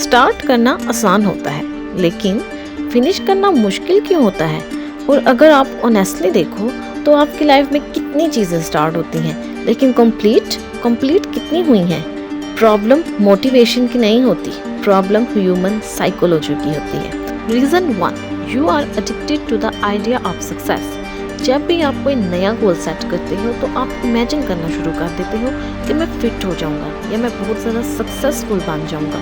Start करना आसान होता है, लेकिन फिनिश करना मुश्किल क्यों होता है? और अगर आप ऑनेस्टली देखो तो आपकी लाइफ में कितनी चीज़ें स्टार्ट होती हैं, लेकिन कंप्लीट कितनी हुई हैं? प्रॉब्लम मोटिवेशन की नहीं होती, प्रॉब्लम ह्यूमन साइकोलॉजी की होती है। Reason 1, you are addicted to the idea of success. जब भी आप कोई नया गोल सेट करते हो तो आप इमेजिन करना शुरू कर देते हो कि मैं फिट हो जाऊंगा या मैं बहुत ज़्यादा सक्सेसफुल बन जाऊंगा।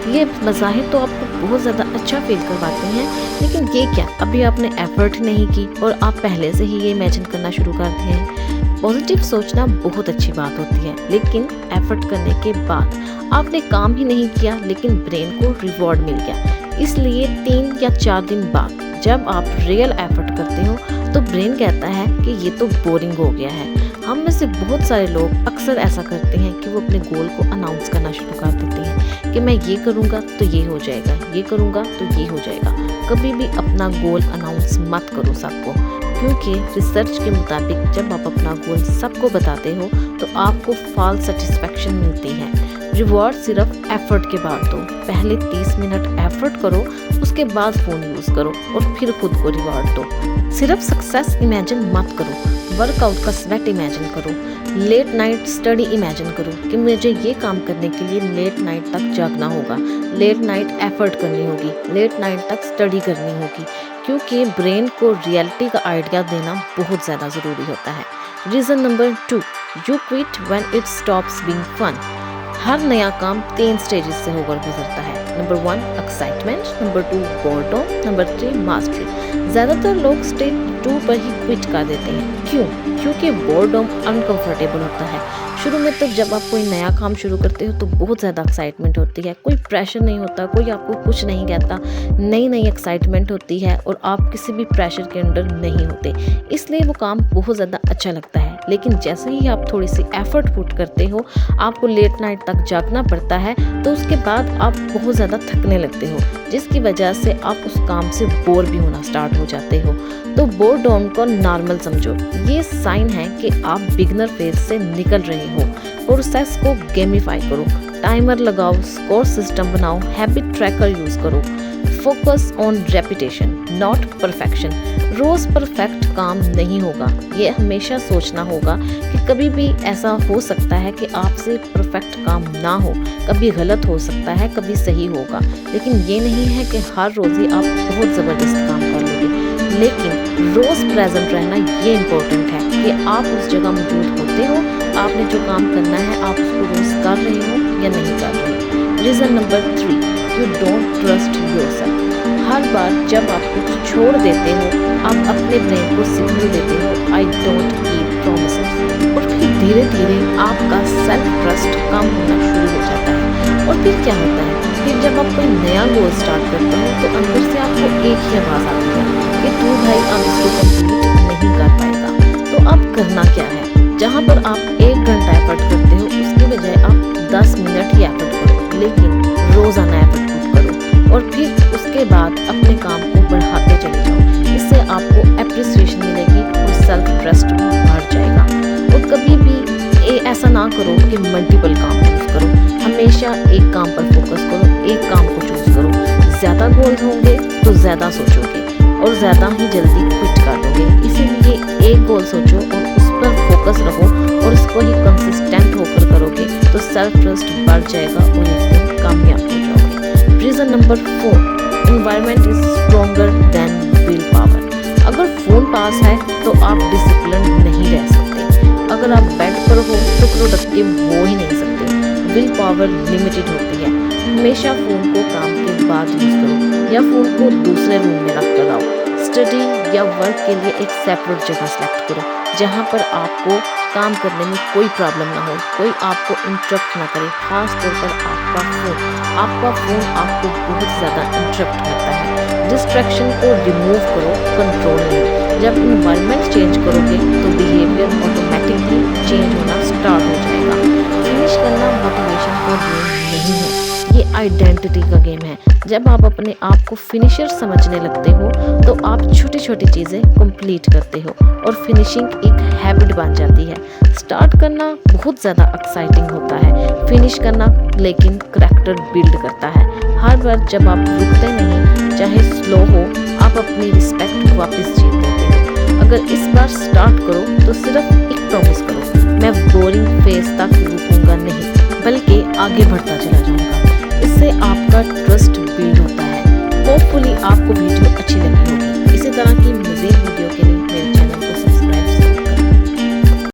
ये मज़ाहिर तो आपको बहुत ज़्यादा अच्छा फील करवाते हैं, लेकिन ये क्या, अभी आपने एफर्ट नहीं की और आप पहले से ही ये इमेजिन करना शुरू कर दिए हैं। पॉजिटिव सोचना बहुत अच्छी बात होती है, लेकिन एफर्ट करने के बाद आपने काम ही नहीं किया लेकिन ब्रेन को रिवॉर्ड मिल गया। इसलिए 3 या 4 दिन बाद जब आप रियल एफर्ट करते हो तो ब्रेन कहता है कि ये तो बोरिंग हो गया है। हम में से बहुत सारे लोग अक्सर ऐसा करते हैं कि वो अपने गोल को अनाउंस करना शुरू कर देते हैं कि मैं ये करूँगा तो ये हो जाएगा, ये करूँगा तो ये हो जाएगा। कभी भी अपना गोल अनाउंस मत करो सबको, क्योंकि रिसर्च के मुताबिक जब आप अपना गोल सबको बताते हो तो आपको फॉल्स सेटिस्फैक्शन मिलती है। रिवॉर्ड सिर्फ एफर्ट के बाद दो। पहले 30 मिनट एफर्ट करो, उसके बाद फ़ोन यूज़ करो और फिर खुद को रिवॉर्ड दो। सिर्फ सक्सेस इमेजिन मत करो, वर्कआउट का स्वेट इमेजिन करो, लेट नाइट स्टडी इमेजिन करो कि मुझे ये काम करने के लिए लेट नाइट तक जागना होगा, लेट नाइट एफर्ट करनी होगी, लेट नाइट तक स्टडी करनी होगी, क्योंकि ब्रेन को रियलिटी का आइडिया देना बहुत ज़्यादा ज़रूरी होता है। Reason number 2, you quit when it stops being fun. हर नया काम 3 स्टेजेस से होकर गुजरता है। Number 1 excitement, number 2 boredom, number 3 mastery. ज़्यादातर लोग स्टेज 2 पर ही क्विट कर देते हैं। क्यों? क्योंकि बोर्डम अनकंफर्टेबल होता है। शुरू में तो जब आप कोई नया काम शुरू करते हो तो बहुत ज़्यादा एक्साइटमेंट होती है, कोई प्रेशर नहीं होता, कोई आपको कुछ नहीं कहता, नई एक्साइटमेंट होती है और आप किसी भी प्रेशर के अंडर नहीं होते, इसलिए वो काम बहुत ज़्यादा अच्छा लगता है। लेकिन जैसे ही आप थोड़ी सी एफर्ट पुट करते हो, आपको लेट नाइट तक जागना पड़ता है, तो उसके बाद आप बहुत ज़्यादा थकने लगते हो, जिसकी वजह से आप उस काम से बोर भी होना स्टार्ट हो जाते हो। तो बोरडम को नॉर्मल समझो, ये साइन है कि आप बिगनर फेज से निकल रहे हो। प्रोसेस को गेमिफाई करो, टाइमर लगाओ, स्कोर सिस्टम बनाओ, हैबिट ट्रैकर यूज करो। Focus on repetition not perfection. रोज परफेक्ट काम नहीं होगा, ये हमेशा सोचना होगा कि कभी भी ऐसा हो सकता है कि आपसे परफेक्ट काम ना हो, कभी गलत हो सकता है, कभी सही होगा, लेकिन ये नहीं है कि हर रोज ही आप बहुत ज़बरदस्त काम कर लोगे। लेकिन रोज प्रेजेंट रहना ये इम्पोर्टेंट है कि आप उस जगह मौजूद होते हो, आपने जो काम करना है आप उसको रोज कर रहे हो या नहीं कर रहे। Reason number 3, you don't trust yourself. हर बार जब आप कुछ छोड़ देते हो, आप अपने ब्रेन को सिग्नल देते हो आई डोंट कीप प्रॉमिसेस, और फिर धीरे धीरे आपका सेल्फ ट्रस्ट कम होना शुरू हो जाता है। और फिर क्या होता है, फिर जब आप कोई नया गोल स्टार्ट करते हो तो अंदर से आपको एक ही आवाज़ आती है कि तू भाई अब इसको कंप्लीट नहीं कर पाएगा। तो अब करना क्या है? जहाँ पर आप 1 घंटा एफर्ट करते हो उसके बजाय आप 10 मिनट ही एफर्ट करो, लेकिन रोज़ाना एफर्ट करो और फिर उसके बाद अपने काम को बढ़ाते चले जाओ। इससे आपको एप्रिसिएशन मिलेगी और सेल्फ ट्रस्ट बढ़ जाएगा। और कभी भी ऐसा ना करो कि मल्टीपल काम चूज़ करो, हमेशा एक काम पर फोकस करो, एक काम को चूज़ करो। ज़्यादा गोल होंगे तो ज़्यादा सोचोगे और ज़्यादा ही जल्दी क्विट कर दोगे। इसीलिए एक गोल सोचो और उस पर फोकस रहो और उसको ही कंसिस्टेंट होकर करोगे तो सेल्फ ट्रस्ट बढ़ जाएगा और एक दिन कामयाब हो जाओगे। Reason number 4, environment is stronger than will power. अगर फ़ोन पास है तो आप डिसिप्लिन नहीं रह सकते। अगर आप बेड पर हो तो प्रोडक्टिव हो ही नहीं सकते। विल पावर लिमिटेड होती है। हमेशा फ़ोन को काम के बाद यूज़ करो या फ़ोन को दूसरे रूम में रख कर आओ। स्टडी या वर्क के लिए एक सेपरेट जगह सेलेक्ट करो जहाँ पर आपको काम करने में कोई प्रॉब्लम ना हो, कोई आपको इंटरप्ट ना करे, खास तौर पर आपका फ़ोन आपको बहुत ज़्यादा इंटरप्ट करता है। डिस्ट्रैक्शन को रिमूव करो, कंट्रोल नहीं। जब इन्वायरमेंट चेंज करोगे तो बिहेवियर ऑटोमेटिकली चेंज होना स्टार्ट हो जाएगा। फिनिश करना मोटिवेशन का गेम नहीं है, ये आइडेंटिटी का गेम है। जब आप अपने आप को फिनिशर समझने लगते हो तो आप छोटी छोटी चीज़ें कंप्लीट करते हो और फिनिशिंग एक हैबिट बन जाती है। स्टार्ट करना बहुत ज़्यादा एक्साइटिंग होता है, फिनिश करना लेकिन करैक्टर बिल्ड करता है। हर बार जब आप रुकते नहीं, चाहे स्लो हो, आप अपनी रिस्पेक्ट वापस जीत लेते हो। अगर इस बार स्टार्ट करो तो सिर्फ एक प्रॉमिस करो, मैं बोरिंग फेज तक रुकूंगा नहीं, बल्कि आगे बढ़ता चला जाऊंगा। इससे आपका ट्रस्ट बिल्ड होता है। होपफुली आपको वीडियो अच्छी लगी होगी। इसी तरह की मज़ीद वीडियो के लिए मेरे